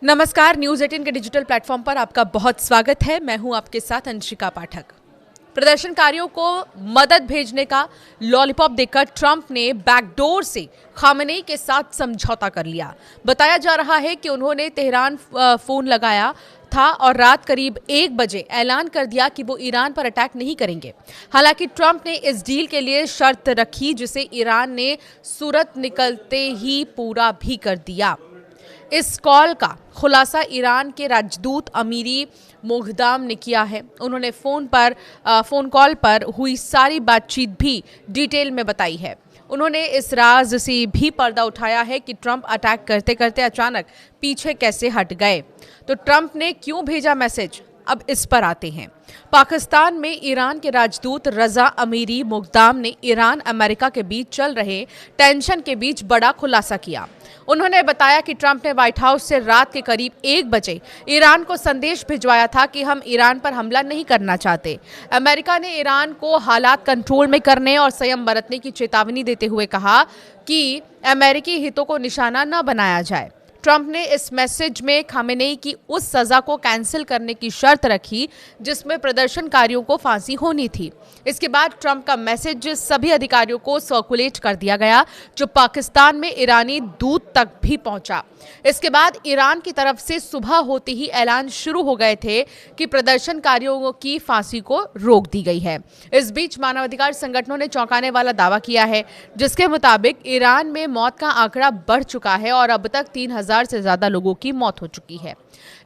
नमस्कार, न्यूज़ 18 के digital platform पर आपका बहुत स्वागत है। मैं हूं आपके साथ अंशिका पाठक। प्रदर्शनकारियों को मदद भेजने का लॉलीपॉप देकर ट्रंप ने बैकडोर से खामेनेई के साथ समझौता कर लिया। बताया जा रहा है कि उन्होंने तेहरान फोन लगाया था और रात करीब 1 बजे ऐलान कर दिया कि वो ईरान पर अटैक नहीं करेंगे। हालांकि ट्रंप ने इस डील के लिए शर्त रखी, जिसे ईरान ने सूरत निकलते ही पूरा भी कर दिया। इस कॉल का खुलासा ईरान के राजदूत अमीरी मोगदाम ने किया है। उन्होंने फोन कॉल पर हुई सारी बातचीत भी डिटेल में बताई है। उन्होंने इस राज से भी पर्दा उठाया है कि ट्रंप अटैक करते करते अचानक पीछे कैसे हट गए। तो ट्रंप ने क्यों भेजा मैसेज, अब इस पर आते हैं। पाकिस्तान में ईरान के राजदूत रजा अमीरी मोगदाम ने ईरान अमेरिका के बीच चल रहे टेंशन के बीच बड़ा खुलासा किया। उन्होंने बताया कि ट्रंप ने व्हाइट हाउस से रात के करीब 1 बजे ईरान को संदेश भिजवाया था कि हम ईरान पर हमला नहीं करना चाहते। अमेरिका ने ईरान को हालात कंट्रोल में करने और संयम बरतने की चेतावनी देते हुए कहा कि अमेरिकी हितों को निशाना न बनाया जाए। ट्रंप ने इस मैसेज में खामेनेई की उस सजा को कैंसिल करने की शर्त रखी जिसमें प्रदर्शनकारियों को फांसी होनी थी। इसके बाद ट्रंप का मैसेज सभी अधिकारियों को सर्कुलेट कर दिया गया, जो पाकिस्तान में ईरानी दूत तक भी पहुंचा। इसके बाद ईरान की तरफ से सुबह होते ही ऐलान शुरू हो गए थे कि प्रदर्शनकारियों की फांसी को रोक दी गई है। इस बीच मानवाधिकार संगठनों ने चौंकाने वाला दावा किया है, जिसके मुताबिक ईरान में मौत का आंकड़ा बढ़ चुका है और अब तक 3000 से ज्यादा लोगों की मौत हो चुकी है।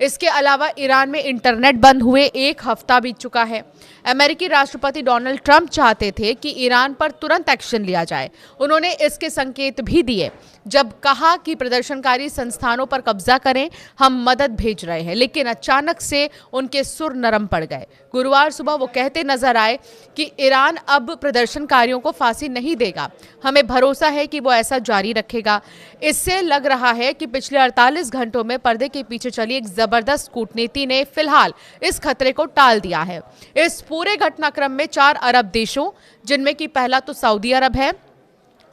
इसके अलावा ईरान में इंटरनेट बंद हुए 1 हफ्ता बीत चुका है। अमेरिकी राष्ट्रपति डोनाल्ड ट्रंप चाहते थे कि ईरान पर तुरंत एक्शन लिया जाए। उन्होंने इसके संकेत भी दिए जब कहा कि प्रदर्शनकारी संस्थानों पर कब्जा करें, हम मदद भेज रहे हैं, लेकिन अचानक से उनके सुर नरम पड़ गए। गुरुवार सुबह वो कहते नजर आए कि ईरान अब प्रदर्शनकारियों को फांसी नहीं देगा, हमें भरोसा है कि वो ऐसा जारी रखेगा। इससे लग रहा है कि पिछले 48 घंटों में पर्दे के पीछे चली एक जबरदस्त कूटनीति ने फिलहाल इस खतरे को टाल दिया है। इस पूरे घटनाक्रम में 4 अरब देशों, जिनमें कि पहला तो सऊदी अरब है,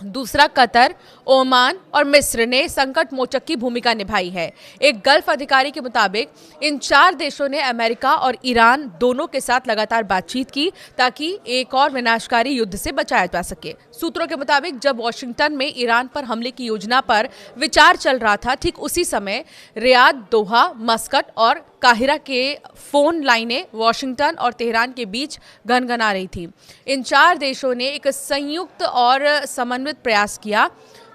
दूसरा कतर, ओमान और मिस्र ने संकट मोचक की भूमिका निभाई है। एक गल्फ अधिकारी के मुताबिक इन 4 देशों ने अमेरिका और ईरान दोनों के साथ लगातार बातचीत की ताकि एक और विनाशकारी युद्ध से बचाया जा सके। सूत्रों के मुताबिक जब वॉशिंगटन में ईरान पर हमले की योजना पर विचार चल रहा था, ठीक उसी समय रियाद, दोहा, मस्कट और काहिरा के फोन लाइनें वॉशिंगटन और तेहरान के बीच गनगना रही थी। इन 4 देशों ने एक संयुक्त और समन्वित प्रयास किया।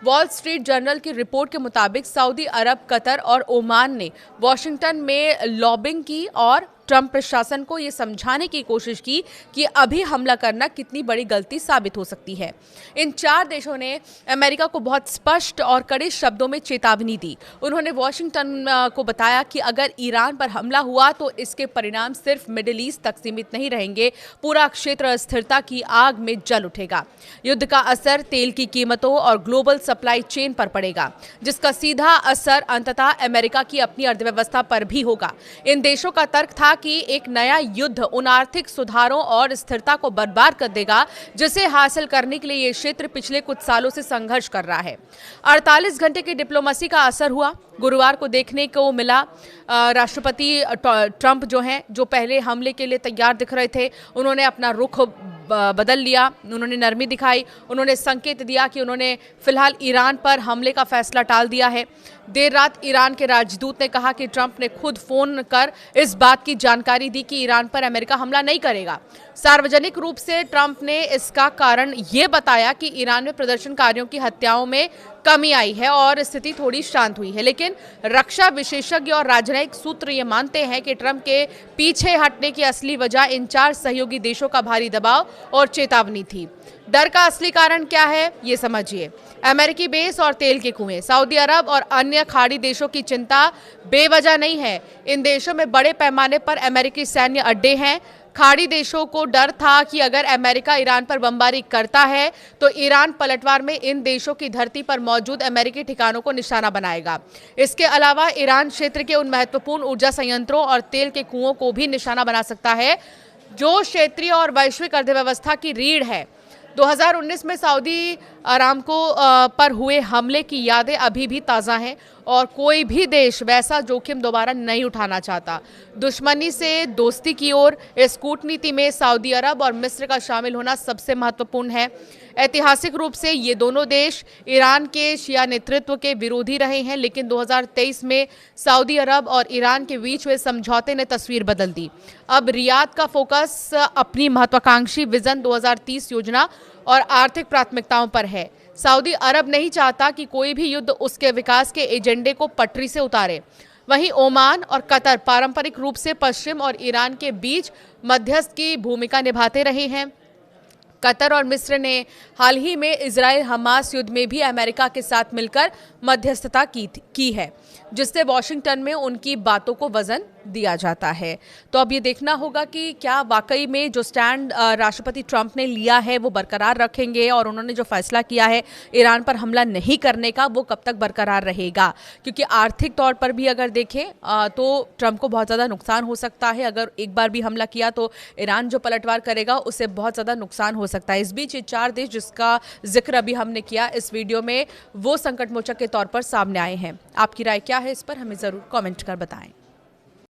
वॉल स्ट्रीट जर्नल की रिपोर्ट के मुताबिक सऊदी अरब, कतर और ओमान ने वॉशिंगटन में लॉबिंग की और ट्रंप प्रशासन को ये समझाने की कोशिश की कि अभी हमला करना कितनी बड़ी गलती साबित हो सकती है। इन 4 देशों ने अमेरिका को बहुत स्पष्ट और कड़े शब्दों में चेतावनी दी। उन्होंने वॉशिंगटन को बताया कि अगर ईरान पर हमला हुआ तो इसके परिणाम सिर्फ मिडिल ईस्ट तक सीमित नहीं रहेंगे, पूरा क्षेत्र अस्थिरता की आग में जल उठेगा। युद्ध का असर तेल की कीमतों और ग्लोबल सप्लाई चेन पर पड़ेगा, जिसका सीधा असर अंततः अमेरिका की अपनी अर्थव्यवस्था पर भी होगा। इन देशों का तर्क था कि एक नया युद्ध उन आर्थिक सुधारों और स्थिरता को बर्बाद कर देगा जिसे हासिल करने के लिए ये क्षेत्र पिछले कुछ सालों से संघर्ष कर रहा है। 48 घंटे की डिप्लोमेसी का असर हुआ। गुरुवार को देखने को मिला राष्ट्रपति ट्रंप जो पहले हमले के लिए तैयार दिख रहे थे, उन्होंने अपना रुख बदल लिया। उन्होंने नरमी दिखाई। उन्होंने संकेत दिया कि उन्होंने फिलहाल ईरान पर हमले का फैसला टाल दिया है। देर रात ईरान के राजदूत ने कहा कि ट्रंप ने खुद फोन कर इस बात की जानकारी दी कि ईरान पर अमेरिका हमला नहीं करेगा। सार्वजनिक रूप से ट्रंप ने इसका कारण ये बताया कि ईरान में प्रदर्शनकारियों की हत्याओं में कमी आई है और स्थिति थोड़ी शांत हुई है। लेकिन रक्षा विशेषज्ञ और राजनयिक सूत्र ये मानते हैं कि ट्रंप के पीछे हटने की असली वजह इन 4 सहयोगी देशों का भारी दबाव और चेतावनी थी। डर का असली कारण क्या है, ये समझिए। अमेरिकी बेस और तेल के कुएं, सऊदी अरब और अन्य खाड़ी देशों की चिंता बेवजह नहीं है। इन देशों में बड़े पैमाने पर अमेरिकी सैन्य अड्डे हैं। खाड़ी देशों को डर था कि अगर अमेरिका ईरान पर बमबारी करता है तो ईरान पलटवार में इन देशों की धरती पर मौजूद अमेरिकी ठिकानों को निशाना बनाएगा। इसके अलावा ईरान क्षेत्र के उन महत्वपूर्ण ऊर्जा संयंत्रों और तेल के कुओं को भी निशाना बना सकता है जो क्षेत्रीय और वैश्विक अर्थव्यवस्था की रीढ़ है। 2019 में सऊदी अरामको पर हुए हमले की यादें अभी भी ताज़ा हैं और कोई भी देश वैसा जोखिम दोबारा नहीं उठाना चाहता। दुश्मनी से दोस्ती की ओर इस कूटनीति में सऊदी अरब और मिस्र का शामिल होना सबसे महत्वपूर्ण है। ऐतिहासिक रूप से ये दोनों देश ईरान के शिया नेतृत्व के विरोधी रहे हैं, लेकिन 2023 में सऊदी अरब और ईरान के बीच हुए समझौते ने तस्वीर बदल दी। अब रियाद का फोकस अपनी महत्वाकांक्षी विजन 2030 योजना और आर्थिक प्राथमिकताओं पर है। सऊदी अरब नहीं चाहता कि कोई भी युद्ध उसके विकास के एजेंडे को पटरी से उतारे। वहीं ओमान और कतर पारंपरिक रूप से पश्चिम और ईरान के बीच मध्यस्थ की भूमिका निभाते रहे हैं। कतर और मिस्र ने हाल ही में इजराइल हमास युद्ध में भी अमेरिका के साथ मिलकर मध्यस्थता की है, जिससे वॉशिंगटन में उनकी बातों को वजन दिया जाता है। तो अब ये देखना होगा कि क्या वाकई में जो स्टैंड राष्ट्रपति ट्रंप ने लिया है वो बरकरार रखेंगे और उन्होंने जो फैसला किया है ईरान पर हमला नहीं करने का वो कब तक बरकरार रहेगा, क्योंकि आर्थिक तौर पर भी अगर देखें तो ट्रंप को बहुत ज़्यादा नुकसान हो सकता है। अगर एक बार भी हमला किया तो ईरान जो पलटवार करेगा उससे बहुत ज़्यादा नुकसान हो सकता है। इस बीच ये 4 देश जिसका जिक्र अभी हमने किया इस वीडियो में वो संकट मोचक के तौर पर सामने आए हैं। आपकी राय क्या है इस पर हमें ज़रूर कमेंट कर बताएं।